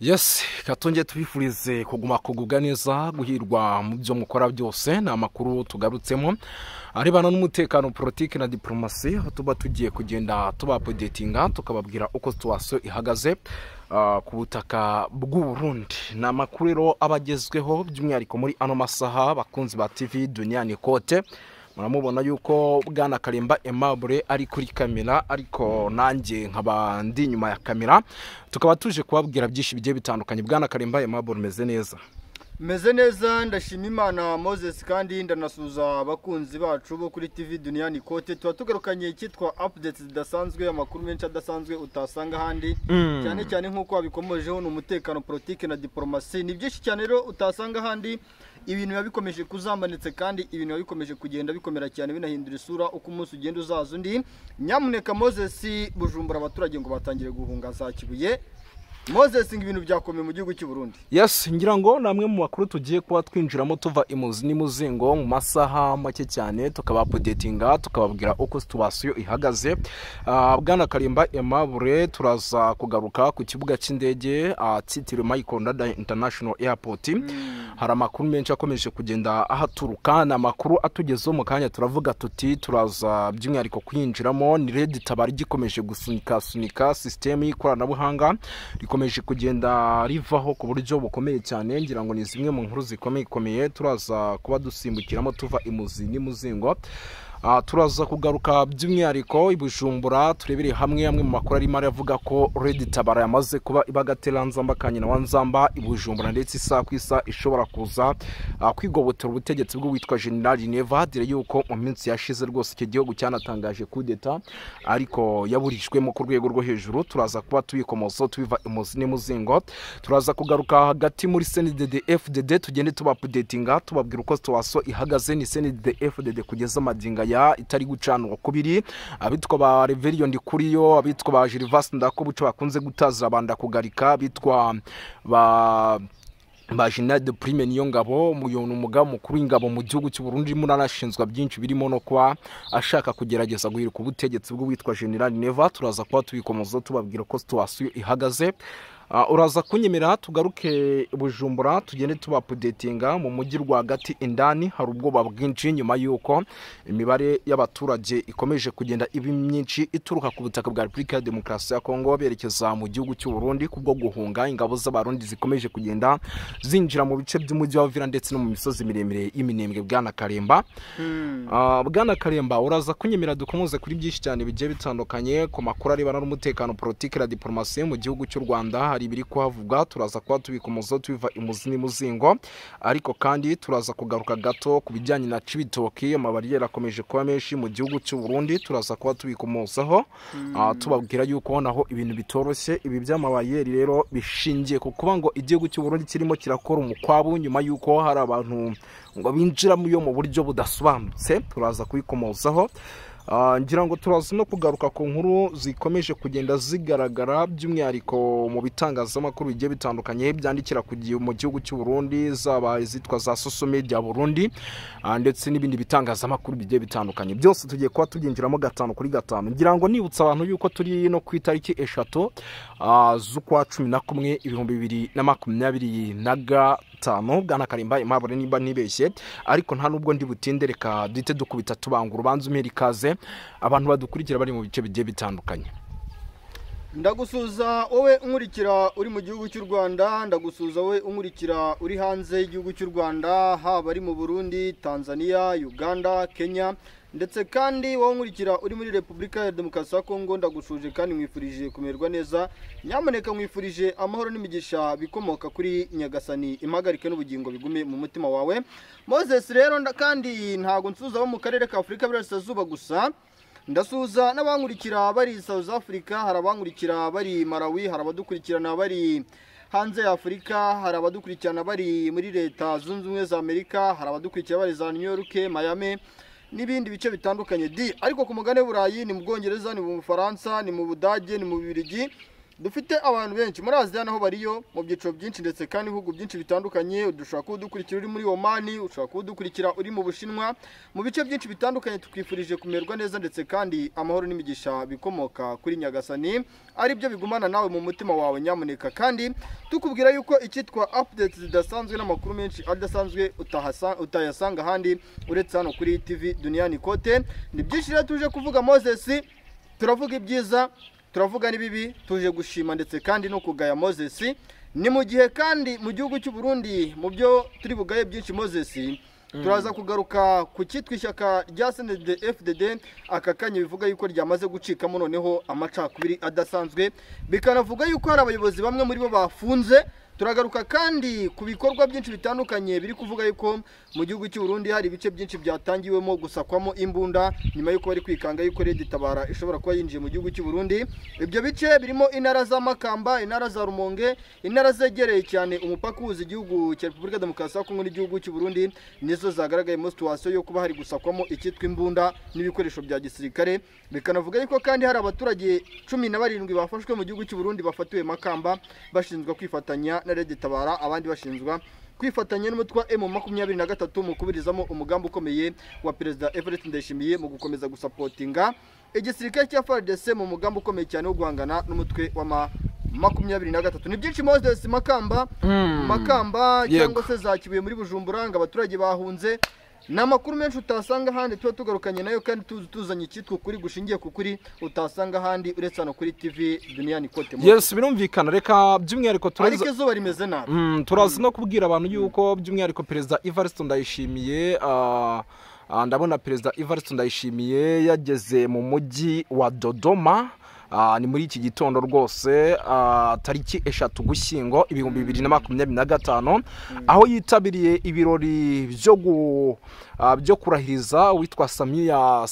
Yes, katonge tubifurize kuguma kugubwa neza guhirwa mu byo mukora byose na makuru tugarutsemo arebana n'umutekano politiki na diplomasi aho tuba tugiye kugenda tubapodetinga tukababwira uko situation ihagaze ku butaka bw'u Burundi na makuru rero abagezweho by'umwihariko muri ano masaha bakunzi ba TV Duniani Kote. Muramubona yuko Bwana Karimba Aimable ari kuri kamera ariko nanjye nkaba ndi nyuma ya kamera tukaba tuje kubabwira byinshi bigiye bitandukanye. Bwana Karimba Aimable meze neza? Meze neza ndashima Imana Moses kandi ndanasuza abakunzi bacu bo kuri TV Duniani Kote. Tuba tugarukanye ikitwa updates zidasanzwe, amakuru menshi adasanzwe utasanga handi cyane cyane nkuko abikomojeho n'umutekano politiki na diplomasi. Ni byinshi cyane rero utasanga handi. Ibintu yabikomeje kuzamanitse kandi ibintu yabikomeje kugenda bikomera cyane binahindura isura uko umunsi ugenda uzaza undi. Nyamuneka Moses, Bujumbura abaturage ngo batangire guhunga za Kibuye. Moses, ibintu byakomeye mu gihugu cy'u Burundi. Yes, ngira ngo namwe mu makuru tugiye kuba twinjiramo tuva imuzi n'imuzingo mu masaha make cyane tukabapodetinga tukababwira uko situation ihagaze. Bwana Karimba Aimable turaza kugaruka ku kibuga cy'indege cyitiriwe Michael Ndada International Airport. Hari amakuru menshi akomeje kugenda ahaturuka na makuru atugezeho mu kanya turavuga tuti turaza by'umwihariko kwinjiramo ni Red Tabara gikomeje gusunika system y'ikoranabuhanga rikomeje kugenda rivaho ku buryo bukomeye cyane. Ngira ngo ni zimwe mu nkuru zikomeye turaza kuba dusimbukiramo tuva imuzi n'imuzingo. Turaza kugaruka by'umwihariko ibujumbura turebere hamwe mu makuru arimo aravuga ko Red Tabara yamaze kuba ibagatera nzamba kanyina wanzamba ibujumbura ndetse isa kwisa ishobora kuza kwigobotera ubutegetsi bwo witwa General Neva dire yuko mu minsi yashize rwose iki gihugu cyanatangaje coup d'etat ariko yaburijwemo ku rwego rwo hejuru. Turaza kuba tubikomozo tubiva imuzi n'imuzingo. Turaza kugaruka hagati muri CNDD FDD tugende tubapodetinga tubabwira uko situation ihagaze. Ni CNDD FDD kugeza madinga ya itari gucanwa kubiri abitwa ba Reverien Ndikuriyo abitwa ba Gervas Ndakobuco bakunze gutaza abanda kugarika bitwa ba General Prime niyo ngabo muyonu umugabo mukuru w'ingabo mu gihugu cy'u Burundi munanashinzwa byinshi birimo no kwa ashaka kugerageza guhirika ubutegetsi bwo witwa General Neva. Turaza kuba tubikomozo tubabwira ko situation ihagaze. Uraza kunyemera tugaruke Bujumbura tugende tubapodetinga mu mujyi rwagati indani hari ubwoba bwinshi nyuma yuko imibare y'abaturage ikomeje kugenda ibi myinshi ituruka ku butaka bwa Republika ya Demokarasi ya Kongo berekeza mu gihugu cy'u Burundi kubwo guhunga ingabo z'abarundi zikomeje kugenda zinjira mu bice by'umujyi wa Uvira ndetse no mu misozi miremire y'iminembwe. Bwana Karimba Bwana Karimba uraza kunyemera dukomoze kuri byinshi cyane bigiye bitandukanye ku makuru arebana n'umutekano politiki na diplomasi mu gihugu cy'u Rwanda. Ibiri kuhavuga turaza kuba tubikomozo tubiva imuzi n'imuzingo ariko kandi turaza kugaruka gato ku bijyanye na Cibitoki amabariyeri akomeje kuba menshi mu gihugu cy'u Burundi. Turaza kuba tubikomozaho tubabwira yuko naho ibintu bitoroshye. Ibi by'amabariyeri rero bishingiye ku kuba ngo igihugu cy'u Burundi kirimo kirakora umukwabu nyuma yuko hari abantu ngo binjira mu buryo budasobanutse. Turaza kubikomozaho. Ngira ngo turaza no kugaruka ku nkuru zikomeje kugenda zigaragara by'umwihariko mu bitangazamakuru bigiye bitandukanye byandikira mu gihugu cy'u Burundi zaba izitwa za social media Burundi ndetse n'ibindi bitangazamakuru bigiye bitandukanye. Byose tugiye kuba tubyinjiramo 5 kuri 5. Ngira ngo nibutsa abantu yuko turi no ku itariki 3 z'ukwa 11 2025. Bwana Karimba Aimable niba nibeshye ariko nta nubwo ndi butindereka dite dukubita tubanga urubanza umerikaze abantu badukurikira bari mu bice bigiye bitandukanye. Ndagusuza wowe unkurikira uri mu gihugu cy'u Rwanda, ndagusuza wowe unkurikira uri hanze y'igihugu cy'u Rwanda haba ari mu Burundi, Tanzania, Uganda, Kenya ndetse kandi wowe unkurikira uri muri Republika ya Demokarasi ya Kongo. Ndagushuje kandi mwifurije kumererwa neza. Nyamuneka mwifurije amahoro n'imigisha bikomoka kuri Nyagasani impagarike n'ubugingo bigume mu mutima wawe. Moses rero kandi ntago nsuza bo mu karere ka Afrika y'Iburasirazuba gusa, ndasuza n'abankurikira bari South Africa, hari abankurikira bari Malawi, hari abadukurikirana bari hanze ya Afrika, hari abadukurikirana bari muri Leta Zunze Ubumwe za Amerika, hari abadukurikira bari za New York, Miami n'ibindi bice bitandukanye. Ariko ku mugane w'Uburayi ni mu Bwongereza, ni mu Bufaransa, ni mu Budage, ni mu Bubiligi dufite abantu benshi muri Aziya naho bariyo mu byiciro byinshi ndetse kandi ibihugu byinshi bitandukanye. Udushobora kudukurikira uri muri Oman, ushobora kudukurikira uri mu Bushinwa, mu bice byinshi bitandukanye. Tukwifurije kumerwa neza ndetse kandi amahoro n'imigisha bikomoka kuri Nyagasani ari byo bigumana nawe mu mutima wawe nyamuneka, kandi tukubwira yuko icyitwa updates zidasanzwe n'amakuru menshi adasanzwe utayasanga ahandi uretse hano kuri TV Duniani Kote. Ni byinshi rero tuje kuvuga Moses, turavuga ibyiza, turavuga n'ibibi, tuje gushima ndetse kandi no kugaya Moses. Ni mu gihe kandi mu gihugu cy'u Burundi mu byo turi bugaye byinshi Moses, turaza kugaruka ku cyitwa ishyaka rya CNDD-FDD aka kanya bivuga yuko ryamaze gucikamo noneho amacakubiri adasanzwe, bikanavuga yuko hari abayobozi bamwe muri bo bafunze. Turagaruka kandi ku bikorwa byinshi bitandukanye biri kuvuga yuko mu gihugu cy'u Burundi hari ibice byinshi byatangiwemo gusakwamo imbunda nyuma yuko bari kwikanga yuko Red Tabara ishobora kuba yinjiye mu gihugu cy'u Burundi. Ibyo bice birimo intara za Makamba, intara za Rumonge, intara zegereye cyane umupaka uhuza igihugu cya Repubulika Demokarasi ya Kongo n'igihugu cy'u Burundi, nizo zagaragaye mu situation yo kuba hari gusakwamo icyitwa imbunda n'ibikoresho bya gisirikare. Bikanavuga yuko kandi hari abaturage 17 bafashwe mu gihugu cy'u Burundi bafatiwe Makamba bashinzwe kwifatanya na Red Tabara, abandi bashinzwa kwifatanya n'umutwe wa M23 mu kubirizamo umugambi ukomeye wa Perezida Evariste Ndayishimiye mu gukomeza gusapotinga igisirikare cya FARDC mu mugambi ukomeye cyane wo guhangana n'umutwe wa 23. Ni byinshi Moses Makamba cyangwa se zakibuye muri Bujumbura ngo abaturage bahunze. Ni amakuru menshi utasanga ahandi tuba tugarukanye nayo, kandi tuzanye icyitwa kuri gushingiye ku kuri utasanga ahandi uretse hano kuri TV Duniani Kote. Yes, birumvikana. Reka by'umwihariko ariko izuba rimeze nabi. Turazi no kubwira abantu yuko by'umwihariko Perezida Evariste Ndayishimiye ndabona Perezida Evariste Ndayishimiye yageze mu mujyi wa Dodoma. Ni muri iki gitondo rwose tariki 3 Ugushyingo 2025, aho yitabiriye ibirori byo kurahiriza witwa Samia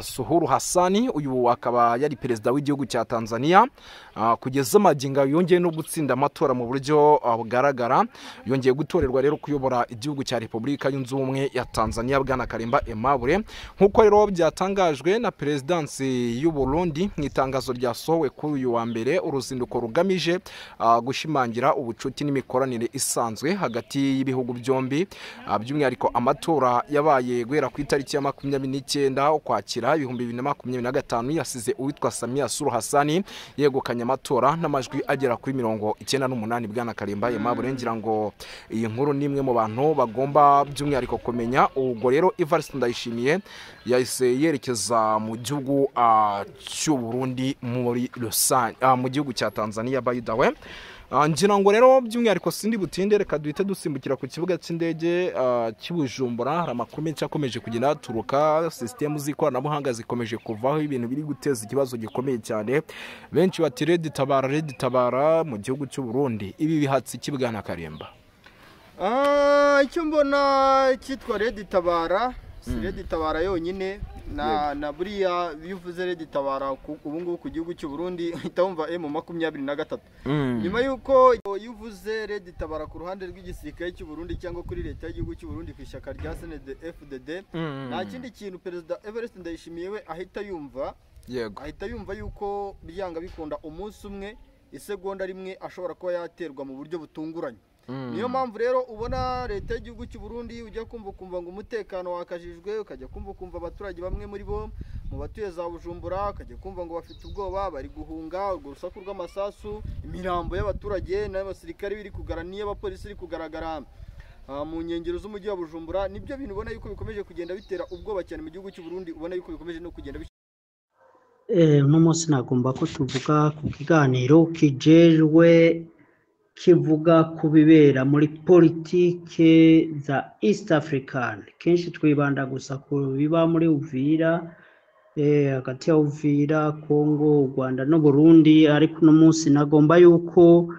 Suluhu Hassan. Uyu akaba yari perezida w'igihugu cya Tanzania kugeza maginga yongeye no gutsinda amatora mu buryo bugaragara. Yongeye gutorerwa rero kuyobora igihugu cya Repubulika Yunze Ubumwe ya Tanzania Bwana Karimba Aimable, nkuko rero byatangajwe na Perezidansi y'u Burundi mu itangazo ryasohowe kuri uyu wa mbere. Uruzinduko rugamije gushimangira ubucuti n'imikoranire isanzwe hagati y'ibihugu byombi. By'umwihariko amatora yabaye guhera ku itariki ya 29 Ukwakira 2025 yasize uwitwa Samia Suluhu Hassan yegukanye amatora n'amajwi agera kuri 98. Bwana Karimba Aimable, ngira ngo iyi nkuru nimwe mu bantu bagomba by'umwihariko kumenya. Ubwo rero Evariste Ndayishimiye yahise yerekeza mu gihugu cy'u Burundi muri rusange, mu gihugu cya Tanzania by the way. Ngira ngo rero by'umwihariko sindi butinde, reka duhite dusimbukira ku kibuga cy'indege cy'Ubujumbura. Hari amakuru menshi akomeje kugenda aturuka, system z'ikoranabuhanga zikomeje kuvaho, ibintu biri guteza ikibazo gikomeye cyane. Benshi bati Red Tabara mu gihugu cy'u Burundi. Ibi bihatse ikibwa na Karimba. Icyo mbona cyitwa Red Tabara, Red Tabara yonyine na buriya bivuze Red Tabara ubu ngubu ku gihugu cy'u Burundi uhita wumva M23. Nyuma yuko yuvuze Red Tabara ku ruhande rw'igisirikare cy'u Burundi cyangwa kuri leta y'igihugu cy'u Burundi ku ishyaka rya CNDD-FDD, nta kindi kintu Perezida Evariste Ndayishimiye we ahita yumva yuko byanga bikunda umunsi umwe isegonda rimwe ashobora kuba yaterwa mu buryo butunguranye. Niyo mpamvu rero ubona leta y'igihugu cy'u Burundi ujya kumva ngo umutekano wakajijwe, ukajya kumva abaturage bamwe muri bo mu batuye za Bujumbura, ukajya kumva ngo bafite ubwoba bari guhunga, urwo rusaku rw'amasasu, imirambo y'abaturage n'abasirikare biri kugaragara n'abapolisi biri kugaragara mu nkengero z'umujyi wa Bujumbura. Nibyo bintu ubona yuko bikomeje kugenda bitera ubwoba cyane mu gihugu cy'u Burundi, ubona yuko bikomeje no kugenda uno munsi nagomba ko tuvuga ku kiganiro kijejwe kivuga ku bibera muri politike za East African. Kenshi twibanda gusa ku biba muri Uvira, hagati ya Uvira, Kongo, u Rwanda no Burundi, ariko uno munsi nagomba yuko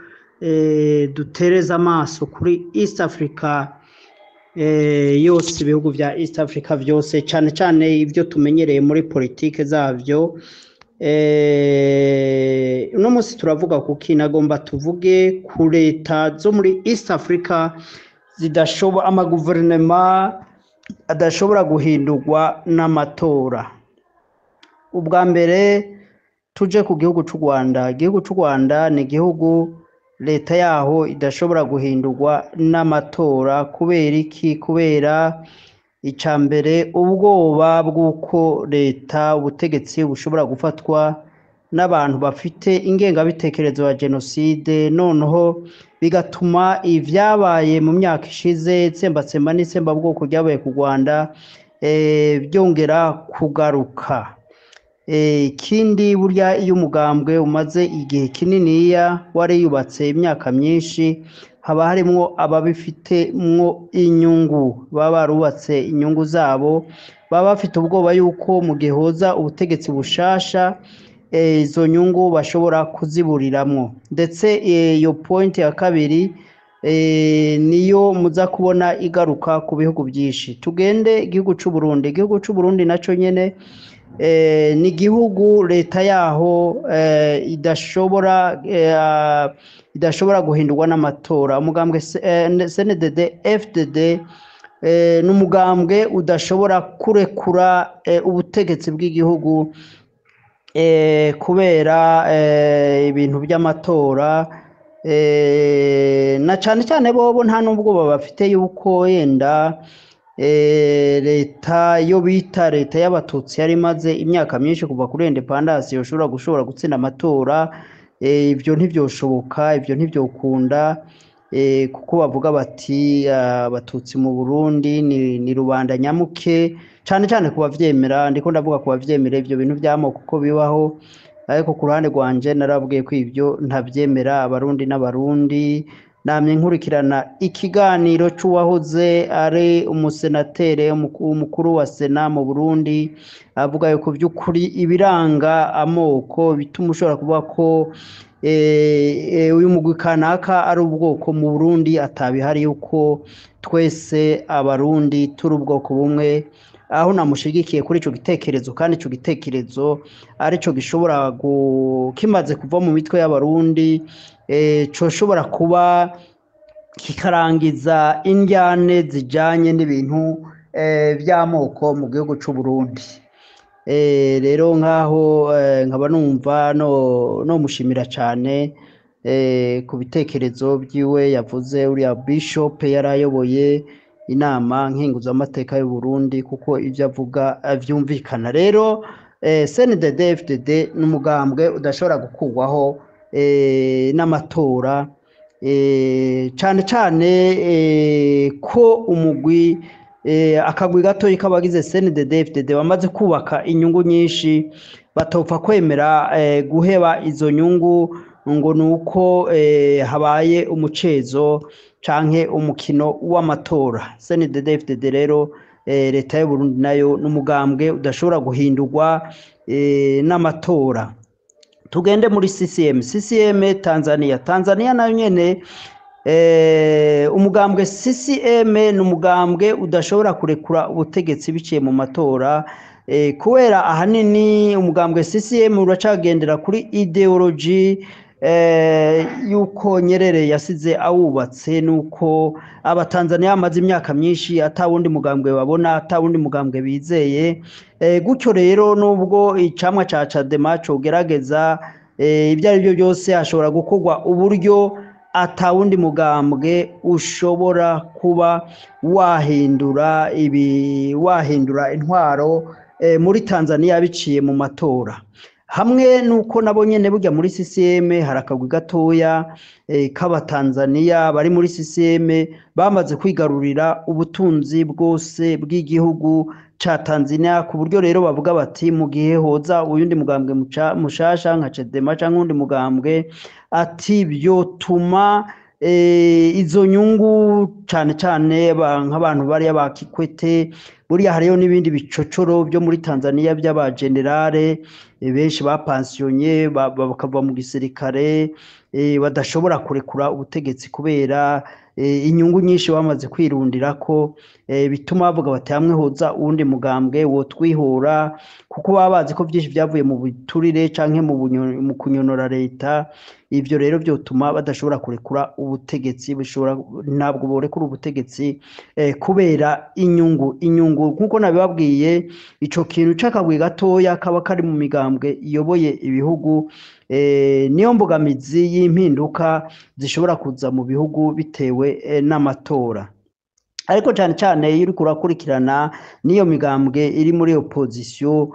dutereza amaso kuri East Africa yose, ibihugu bya East Africa byose, cyane cyane ibyo tumenyereye muri politike zavyo. Uno munsi turavuga kuki nagomba tuvuge ku leta zo muri East Africa zidashobora, amaguverinoma adashobora guhindurwa n'amatora. Ubwa mbere tuje ku gihugu cy'u Rwanda. Igihugu cy'u Rwanda ni igihugu leta yaho idashobora guhindurwa n'amatora. Kubera iki? Kubera icya mbere ubwoba bw'uko leta ubutegetsi bushobora gufatwa n'abantu bafite ingengabitekerezo ya jenoside, noneho bigatuma ibyabaye mu myaka ishize itsembatsemba n'itsembabwoko ryabaye ku Rwanda byongera kugaruka. Ikindi burya iyo umugambwe umaze igihe kininiya wariyubatse imyaka myinshi, haba harimo ababifitemwo inyungu, baba barubatse inyungu zabo, baba bafite ubwoba yuko mu gihe hoza ubutegetsi bushasha izo nyungu bashobora kuziburiramwo. Ndetse iyo point ya kabiri niyo muza kubona igaruka ku bihugu byinshi. Tugende igihugu cy'u Burundi. Igihugu cy'u Burundi naco nyene ni igihugu leta yaho idashobora guhindurwa n'amatora. Umugambwe CNDD FDD n'umugambwe udashobora kurekura ubutegetsi bw'igihugu kubera ibintu by'amatora, na cyane cyane bobo nta n'ubwoba bafite yuko yenda leta yo bita leta y'abatutsi yari imaze imyaka myinshi kuva kuri independence yoshobora gutsinda amatora. Ibyo ntibyoshoboka, ibyo ntibyokunda, kuko bavuga bati abatutsi mu Burundi ni rubanda nyamuke, cyane cyane kubavyemera. Ndiko ndavuga kubavyemera ivyo bintu by'amoko kuko bibaho, ariko ku ruhande rwanje narabwiye ko ivyo ntavyemera. Abarundi n'abarundi, namye nkurikirana ikiganiro c'uwahoze ari umusenatere umukuru wa Sena mu Burundi, avuga yuko by'ukuri ibiranga amoko bituma ushobora kuvuga ko uyu mugwi kanaka ari ubwoko mu Burundi atabihari, yuko twese abarundi turi ubwoko bumwe. Aho namushigikiye kuri ico gitekerezo, kandi ico gitekerezo arico gishobora kimaze kuva mu mitwe y'abarundi, coshobora kuba kikarangiza indyane zijanye n'ibintu by'amoko mu gihugu cy'u Burundi. Rero nkaho nkaba numva no mushimira cyane ku bitekerezo byiwe yavuze. Uriya Bishop yarayoboye inama nkenguzamateka y'u Burundi, kuko ibyo avuga vyumvikana. Rero CNDD FDD n'umugambwe udashobora gukurwaho n'amatora, cyane cyane ko umugwi akagwi gatoyi k'abagize CNDD FDD bamaze kubaka inyungu nyinshi, batopfa kwemera guheba izo nyungu ngo nuko habaye umucezo canke umukino w'amatora. CNDD FDD rero leta y'u Burundi nayo n'umugambwe udashobora guhindurwa n'amatora. Tugende muri CCM Tanzania nayo nyene umugambwe CCM n'umugambwe udashobora kurekura ubutegetsi biciye mu matora, kubera ahanini umugambwe CCM uracagendera kuri ideology yuko Nyerere yasize awubatse, nuko abatanzania amaze imyaka myinshi atawundi mugambwe babona, atawundi mugambwe bizeye. Gutyo rero nubwo icamwa ca Chadema cogerageza ibyo ari byo byose, hashobora gukorwa uburyo atawundi mugambwe ushobora kuba wahindura intwaro muri Tanzania biciye mu matora. Hamwe nuko nabo nyene burya muri CCM harakagwi gatoya k'abatanzania bari muri CCM bamaze kwigarurira ubutunzi bwose bw'igihugu ca Tanzania, ku buryo rero bavuga bati mu gihe hoza uyundi mugambwe mushasha nka Chadema canke undi mugambwe, ati byotuma izo nyungu cane cane nk'abantu bari aba Kikwete. Buriya hariyo n'ibindi bicocoro byo muri Tanzania by'abagenerale benshi bapansiyonye bakava mu gisirikare, badashobora kurekura ubutegetsi kubera inyungu nyinshi bamaze kwirundira ko bituma bavuga bati hamwe hoza uwundi mugambwe wo twihura kuko baba bazi ko byinshi byavuye mu biturire canke mu kunyonora leta ivyo rero byotuma badashobora kurekura ubutegetsi ntabwo borekura ubutegetsi kubera inyungu nkuko nabibabwiye ico kintu c'akagwi gatoya kaba kari mu migambwe iyoboye ibihugu niyo mbogamizi y'impinduka zishobora kuza mu bihugu bitewe n'amatora ariko cyane cyane iyo uriko urakurikirana niyo migambwe iri muri opposition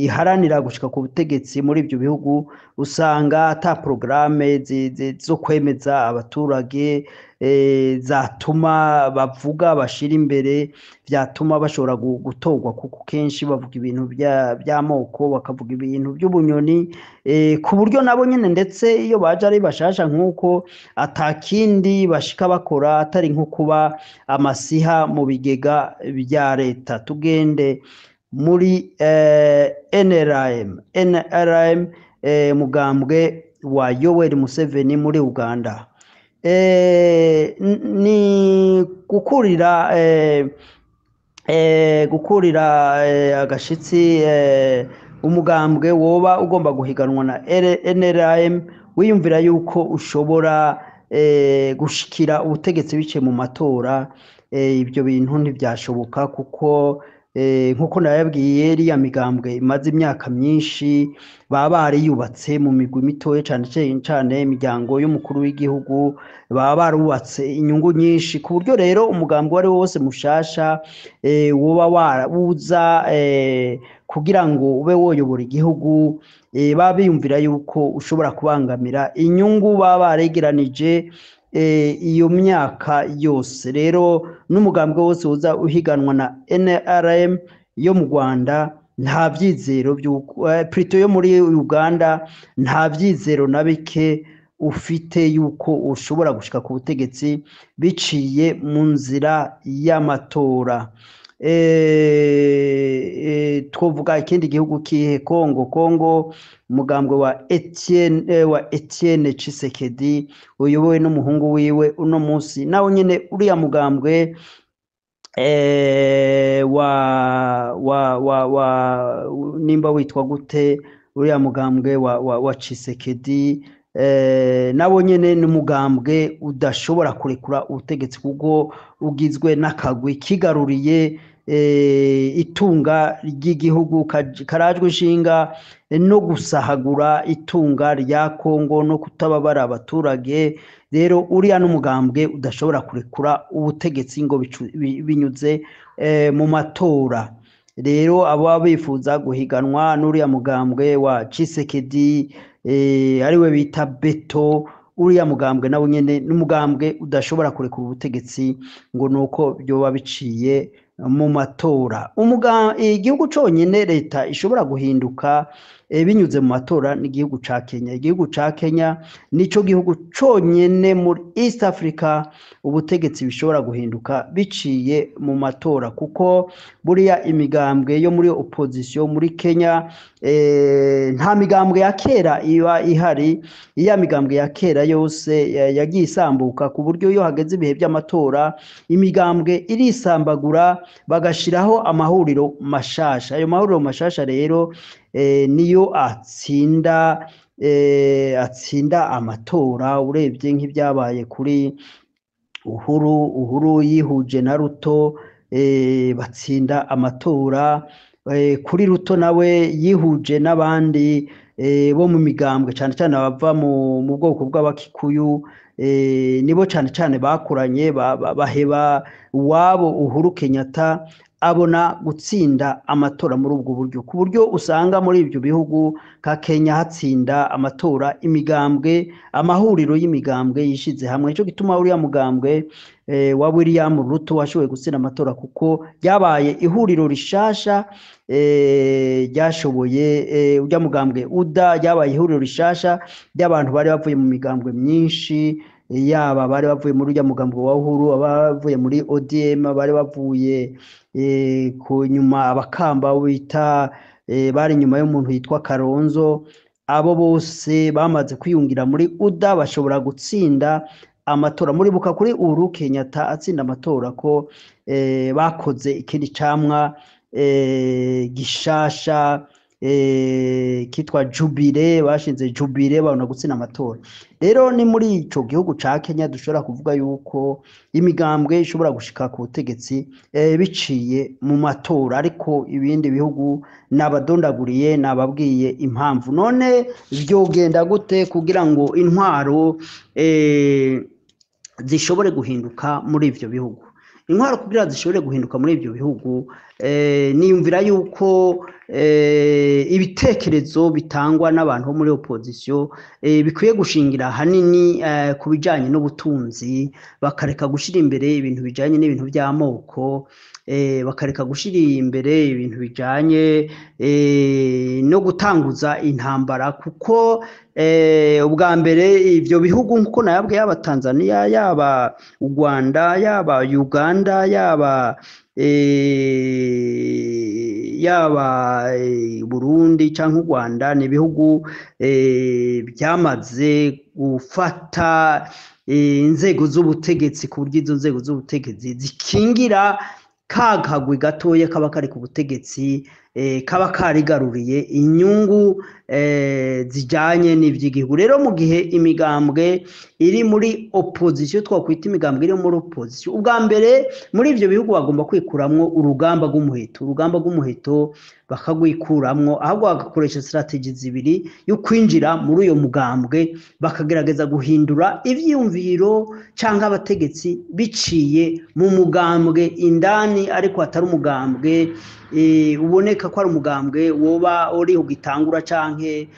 iharanira gushika ku butegetsi muri ibyo bihugu usanga ata programme zo kwemeza abaturage zatuma bavuga bashira imbere byatuma bashobora gutorwa kuko kenshi bavuga ibintu by'amoko bakavuga ibintu by'ubunyoni ku buryo nabo nyine ndetse iyo baje ari bashasha nk'uko atakindi bashika bakora atari nko kuba amasiha mu bigega bya leta tugende muri NRM mugambwe wa Yoweri Museveni muri Uganda ni gukurira agashitsi umugambwe woba ugomba guhiganwa na NRM wiyumvira yuko ushobora gushikira ubutegetsi bice mu matora ibyo bintu ntibyashoboka kuko nkuko nababwiye riya migambwe imaze imyaka myinshi baba bariyubatse mu migwi mitoya cyane imiryango y'umukuru w'igihugu baba barubatse inyungu nyinshi ku buryo rero umugambwe wari wose mushasha woba warabuza kugira ngo ube woyobora igihugu baba biyumvira yuko ushobora kubangamira inyungu baba baregeranije iyo myaka yose rero n'umugambwe wose uza uhiganwa na NRM yo mu Rwanda nta byizero plutôt yo muri Uganda nta byizero na bike ufite yuko ushobora gushika ku butegetsi biciye mu nzira y'amatora twovuga ikindi gihugu kihe Kongo umugambwe wa Etienne Tshisekedi uyobowe n'umuhungu wiwe uno munsi nawe nyene uriya mugambwe nimba witwa gute uriya mugambwe wa Tshisekedi nabo nyene n'umugambwe udashobora kurekura ubutegetsi kuko ugizwe n'akagwi kigaruriye itunga ry'igihugu karajwe ishinga no gusahagura itunga rya Kongo no kutababara abaturage rero uriya n'umugambwe udashobora kurekura ubutegetsi ngo binyuze mu matora rero abo bifuza guhiganwa n'uriya mugambwe wa Tshisekedi ariwe bita Beto uriya mugambwe nawo nyene n'umugambwe udashobora kurekura ubutegetsi ngo nuko byoba biciye mu matora igihugu conyene leta ishobora guhinduka binyuze mu matora n'igihugu ca Kenya igihugu ca Kenya nico gihugu conyene muri East Africa ubutegetsi bishobora guhinduka biciye mu matora kuko buriya imigambwe yo muri opposition muri Kenya nta migambwe ya kera iba ihari iya migambwe ya kera yose yagiye isambuka ku buryo iyo hageze ibihe by'amatora imigambwe irisambagura bagashiraho amahuriro mashasha ayo mahuriro mashasha rero niyo atsinda amatora urebye nk'ibyabaye kuri uhuru yihuje na Ruto batsinda amatora kuri Ruto nawe yihuje n'abandi bo mu migambwe cyane cyane abava mu bwoko bw'abakikuyu nibo cyane bakoranye baheba wabo Uhuru Kenyatta abona gutsinda amatora muri ubwo buryo ku buryo usanga muri ibyo bihugu ka Kenya hatsinda amatora imigambwe amahuriro y'imigambwe yishize hamwe cyo gituma uriya mugambwe wa William Ruto washoboye gutsinda amatora kuko yabaye ihuriro rishasha ryashoboye ujya mugambwe uda yabaye ihuriro rishasha ry'abantu bari bavuye mu migambwe myinshi yaba bari bavuye muri ujya mugambwe wa Uhuru abavuye muri ODM bari bavuye ku nyuma abakamba bita bari nyuma y'umuntu yitwa Karonzo abo bose bamaze kwiyungira muri uda bashobora gutsinda amatora. Muribuka kuri Uhuru Kenyatta atsinda amatora ko bakoze ikindi camwa gishasha kitwa Jubile, bashinze Jubile babona gutsinda amatora. Rero ni muri ico gihugu ca Kenya dushobora kuvuga yuko imigambwe ishobora gushika ku butegetsi biciye mu matora, ariko ibindi bihugu nabadondaguriye nababwiye impamvu. None vyogenda gute kugira ngo intwaro zishobore guhinduka muri ivyo bihugu? Intwaro kugira zishobore guhinduka muri ivyo bihugu niyumvira yuko ibitekerezo bitangwa n'abantu bo muri opposition bikwiye gushingira hanini ku bijanye n'ubutunzi, bakareka gushira imbere ibintu bijanye n'ibintu by'amoko, bakareka gushira imbere ibintu bijanye no gutanguza intambara, kuko ubwa mbere ivyo bihugu nkuko nayabwe yaba Tanzania, yaba u Rwanda, yaba Uganda, yaba Burundi canke u Rwanda, ni ibihugu byamaze gufata inzego z'ubutegetsi ku buryo izo nzego z'ubutegetsi zikingira kagagwe gatoya kaba kari ku butegetsi kaba karigaruriye inyungu zijanye n'ivy'igihugu. Rero mu gihe imigambwe iri muri opposition, twakwita imigambwe iri muri opposition, ubwa mbere muri ivyo bihugu bagomba kwikuramwo urugamba rw'umuheto bakagwikuramwo, ahubwo bagakoresha strategy zibiri yo kwinjira muri uyo mugambwe, bakagerageza guhindura ivyiyumviro canke abategetsi biciye mu mugambwe indani, ariko atari umugambwe uboneka ko ari umugambwe woba uri ugitangura canke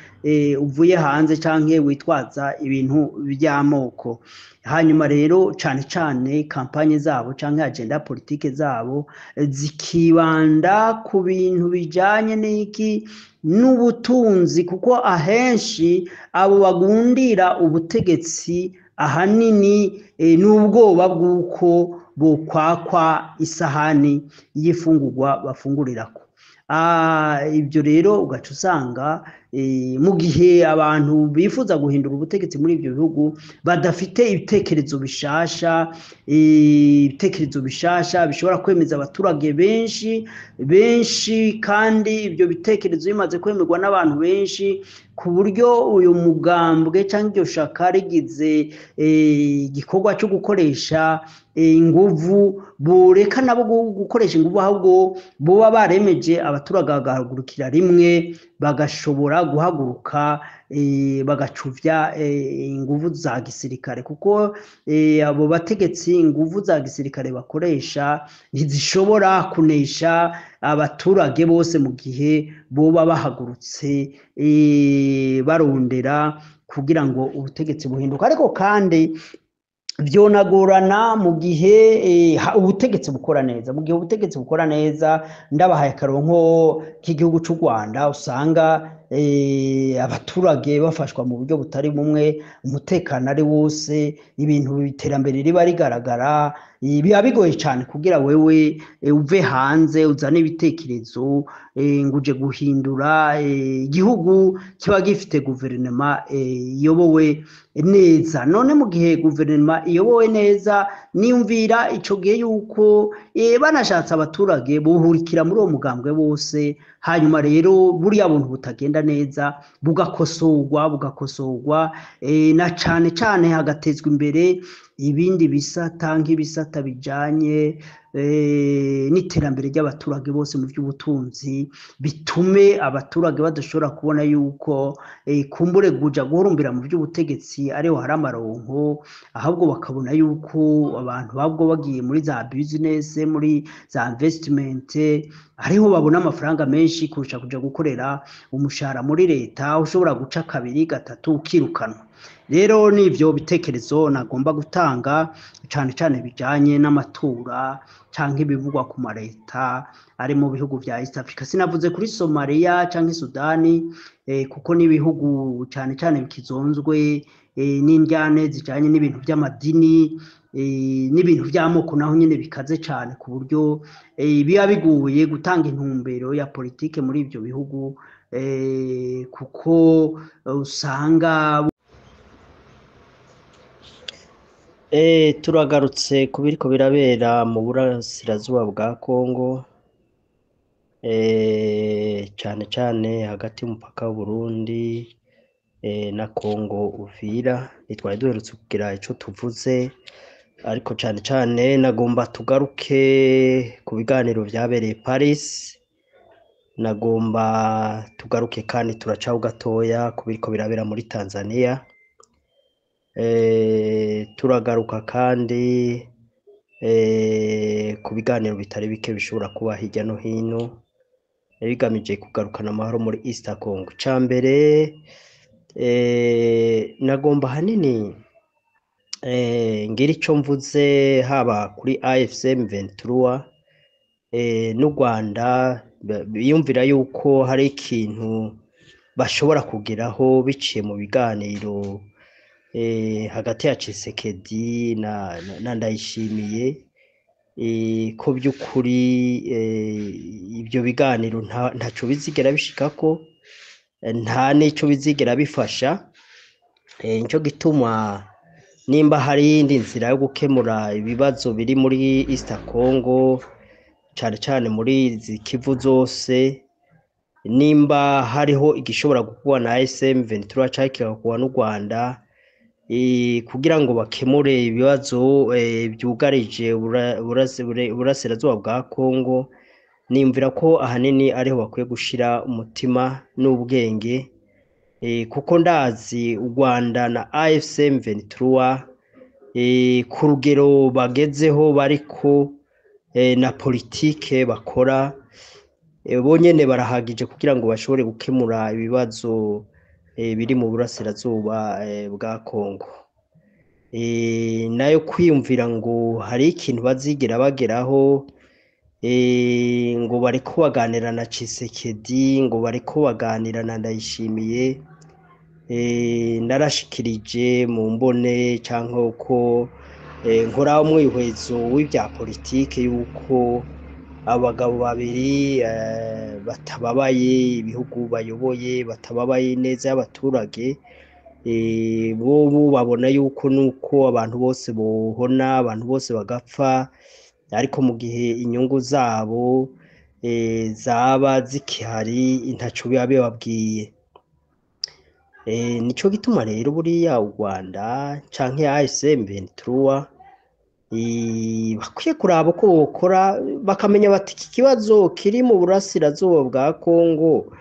uvuye hanze canke witwaza ibintu by'amoko. Hanyuma rero cane kampanye zabo canke agenda politike zabo zikibanda ku bintu bijanye n'iki n'ubutunzi, kuko ahenshi abo bagundira ubutegetsi ahanini n'ubwoba bw'uko bokwakwa isahani y'ifungurwa bafungurirako. Ibyo rero ugaca usanga mu gihe abantu bifuza guhindura ubutegetsi muri ibyo bihugu badafite ibitekerezo bishasha bishobora kwemeza abaturage benshi, kandi ibyo bitekerezo bimaze kwemerwa n'abantu benshi ku buryo uyu mugambwe cyangwa iryo shaka rigize igikorwa cyo gukoresha inguvu, boreka nabo gukoresha inguvu, ahubwo boba baremeje abaturage bagahagurukira rimwe, bagashobora guhaguruka bagacuvya inguvu za gisirikare, kuko abo bategetsi inguvu za gisirikare bakoresha ntizishobora kunesha abaturage bose mu gihe boba bahagurutse barondera kugira ngo ubutegetsi buhinduka. Ariko kandi vyonagorana mu gihe ubutegetsi bukora neza. Mu gihe ubutegetsi bukora neza, ndabahaye akaronko k'igihugu c'u Rwanda, usanga abaturage bafashwa mu buryo butari bumwe, umutekano ari wose, ibintu iterambere riba rigaragara. Biba bigoye cyane kugira wewe uve hanze uzane ibitekerezo ngo uje guhindura igihugu kiba gifite guverinoma iyobowe neza. None mu gihe guverinoma iyobowe neza, niyumvira ico gihe yuko banashatse abaturage buhurikira muri uwo mugambwe bose, hanyuma rero buriya buntu butagenda neza bugakosorwa na cane hagatezwa imbere ibindi bisata nk'ibisata bijanye n'iterambere ry'abaturage bose mu by'ubutunzi, bitume abaturage badashobora kubona yuko kumbure guja guhurumbira mu by'ubutegetsi ariho hari amaronko, ahubwo bakabona yuko abantu babwo bagiye muri za business, muri za investment, ariho babona amafaranga menshi kurusha kuja gukorera umushahara muri leta ushobora guca kabiri gatatu ukirukanwa. Rero nivyo bitekerezo nagomba gutanga cane bijanye n'amatora canke ibivugwa ku mareta ari mu bihugu vya East Africa. Sinavuze kuri Somalia canke Sudani kuko n'ibihugu cane bikizonzwe n'indyane zijanye n'ibintu by'amadini n'ibintu by'amoko, naho nyene bikaze cane ku buryo biba biguye gutanga intumbero ya politike muri ivyo bihugu, kuko usanga Turagarutse ku biriko birabera mu burasirazuba bwa Kongo, cane cane hagati y'umupaka w'Uburundi na Kongo Uvira. Ntitwari duherutse kugira ico tuvuze, ariko cane cane nagomba tugaruke ku biganiro vyabereye Paris, nagomba tugaruke kandi turacaho gatoya ku biriko birabera muri Tanzania. Turagaruka kandi ku biganiro bitari bike bishobora kuba hirya no hino bigamije kugarukana amahoro muri East Congo. Icambere nagomba hanini ngira ico mvuze haba kuri AFC M23 n'u Rwanda, biyumvira yuko hari ikintu bashobora kugeraho biciye mu biganiro hagati ya Tshisekedi na Ndayishimiye, ko by'ukuri ibyo biganiro ntaco bizigera bishikako, nta n'ico bizigera bifasha. Nico gituma nimba hari indi nzira yo gukemura ibibazo biri muri East Congo, cane cane muri izi Kivu zose, nimba hariho igishobora gukorwa na SM23 canke kigakorwa n'u Rwanda kugira ngo bakemure ibibazo byugarije burasirazuba bwa Kongo, nimvira ko ahanini ariho bakwiye gushira umutima n'ubwenge, kuko ndazi u Rwanda na AFC M23 ku rugero bagezeho bariko na politike bakora, bonyene barahagije kugira ngo bashobore gukemura ibibazo biri mu burasirazuba bwa Kongo. Nayo kwiyumvira ngo hari ikintu bazigera bageraho, ngo bariko baganira na Tshisekedi, ngo bariko baganira na Ndayishimiye, narashikirije mu mbone canke uko nkora umwihwezo w'ivya politike yuko abagabo babiri batababaye ibihugu bayoboye, batababaye neza y'abaturage, bo babona yuko nuko abantu bose bohona, abantu bose bagapfa, ariko mu gihe inyungu zabo zaba zikihari ntaco biba bibabwiye. Nico gituma rero buriya u Rwanda canke AFC M23 bakwiye kuraba uko bokora, bakamenya bati iki kibazo kiri mu burasirazuba bwa Kongo,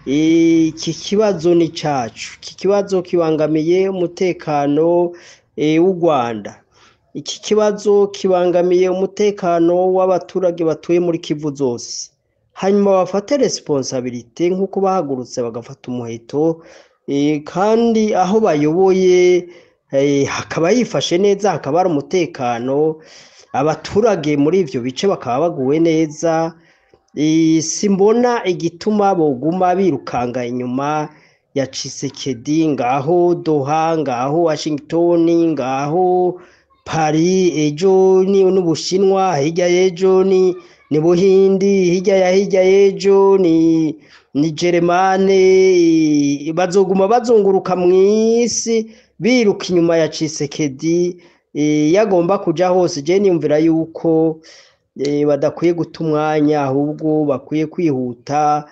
iki kibazo ni cacu, iki kibazo kibangamiye umutekano w'u Rwanda, iki kibazo kibangamiye umutekano w'abaturage batuye muri Kivu zose. Hanyuma bafate responsabilité nk'uko bahagurutse bagafata umuheto, kandi aho bayoboye hakaba yifashe neza, hakaba ari umutekano, abaturage muri ivyo bice bakaba baguwe neza. Simbona igituma boguma birukanga inyuma ya Tshisekedi, ngaho Doha, ngaho Washington, ngaho Paris, ejo ni n'Ubushinwa, hirya y'ejo ni Buhindi, hirya y'ejo ni Germane, bazoguma bazunguruka mw'isi biruka inyuma ya Tshisekedi. Yagomba kuja hose, je niyumvira yuko badakwiye guta umwanya, ahubwo bakwiye kwihuta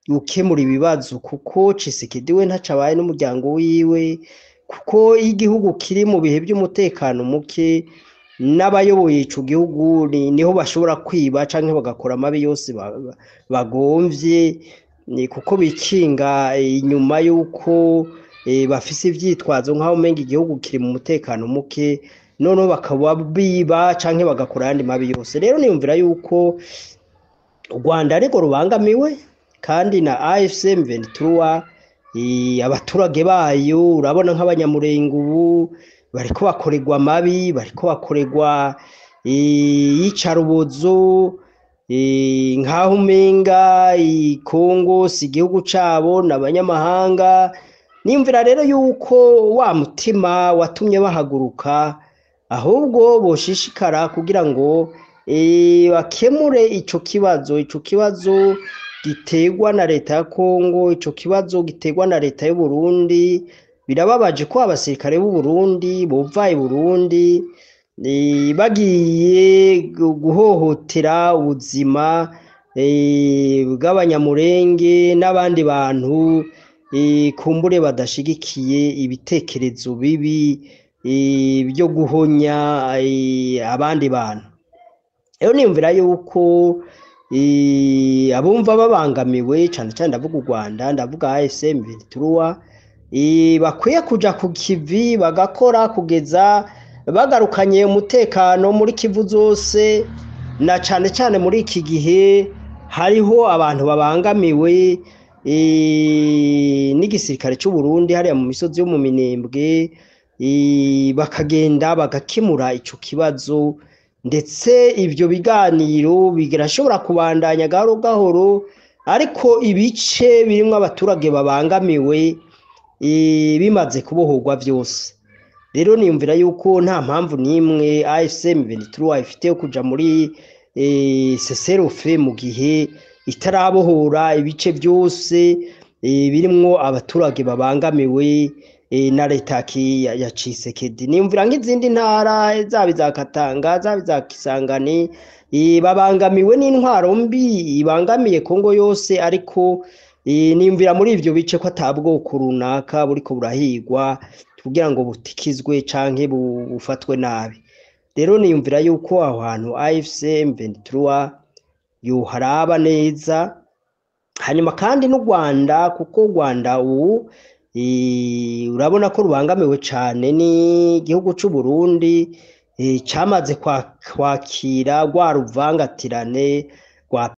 gukemura ibibazo, kuko Tshisekedi we ntacabaye n'umuryango wiwe, kuko igihugu kiri mu bihe by'umutekano muke, n'abayoboye ico gihugu niho bashobora kwiba canke bagakora amabi yose bagomvye, kuko bikinga inyuma yuko bafise ivyitwazo nk'aho umenga igihugu kiri mu mutekano muke, noneho bakaba biba canke bagakora ayandi mabi yose. Rero niyumvira yuko u Rwanda ariko rubangamiwe, kandi na AFC M23 abaturage bayo urabona nk'abanyamurenge ubu bariko bakorerwa amabi, bariko bakorerwa iyicarubozo, nk'aho umenga Kongo si igihugu cabo n'abanyamahanga. Nimvira rero yuko wa mutima watumye bahaguruka ahubwo boshishikara kugira ngo bakemure ico kibazo giterwa na leta ya Kongo, ico kibazo giterwa na leta y'u Burundi, birababaje ko abasirikare b'u Burundi bova i Burundi bagiye guhohotera ubuzima bw'abanyamurenge n'abandi bantu kumbure badashigikiye ibitekerezo bibi byo guhonya abandi bantu. Rero niyumvira yuko abumva babangamiwe cyane cyane ndavuga u Rwanda, ndavuga AFC M23 bakwiye kuja ku kivi bagakora kugeza bagarukanye umutekano muri Kivu zose, na cyane cyane muri iki gihe hariho abantu babangamiwe n'igisirikare cy'u Burundi hariya mu misozi yo mu Minembwe, bakagenda bagakemura ico kibazo, ndetse ibyo biganiro birashobora kubandanya gahoro gahoro, ariko ibice birimo abaturage babangamiwe bimaze kubohorwa byose. Rero niyumvira yuko nta mpamvu n'imwe AFC M23 ifite yo kuja muri CCRF mu gihe itarabohora ibice byose birimo abaturage babangamiwe na leta ya Tshisekedi. Niyumvira nk'izindi ntara zaba za Katanga, zaba za Kisangani babangamiwe n'intwaro mbi ibangamiye Kongo yose, ariko niyumvira muri ivyo bice ko atabwoko runaka buriko burahigwa kugira ngo butikizwe canke bufatwe nabi. Rero niyumvira yuko aho hantu AFC M23 yoharaba neza, hanyuma kandi n'u Rwanda, kuko u Rwanda ubu urabona ko rubangamiwe cyane n'igihugu cy'u Burundi cyamaze kwakira rwa ruvangatirane rwa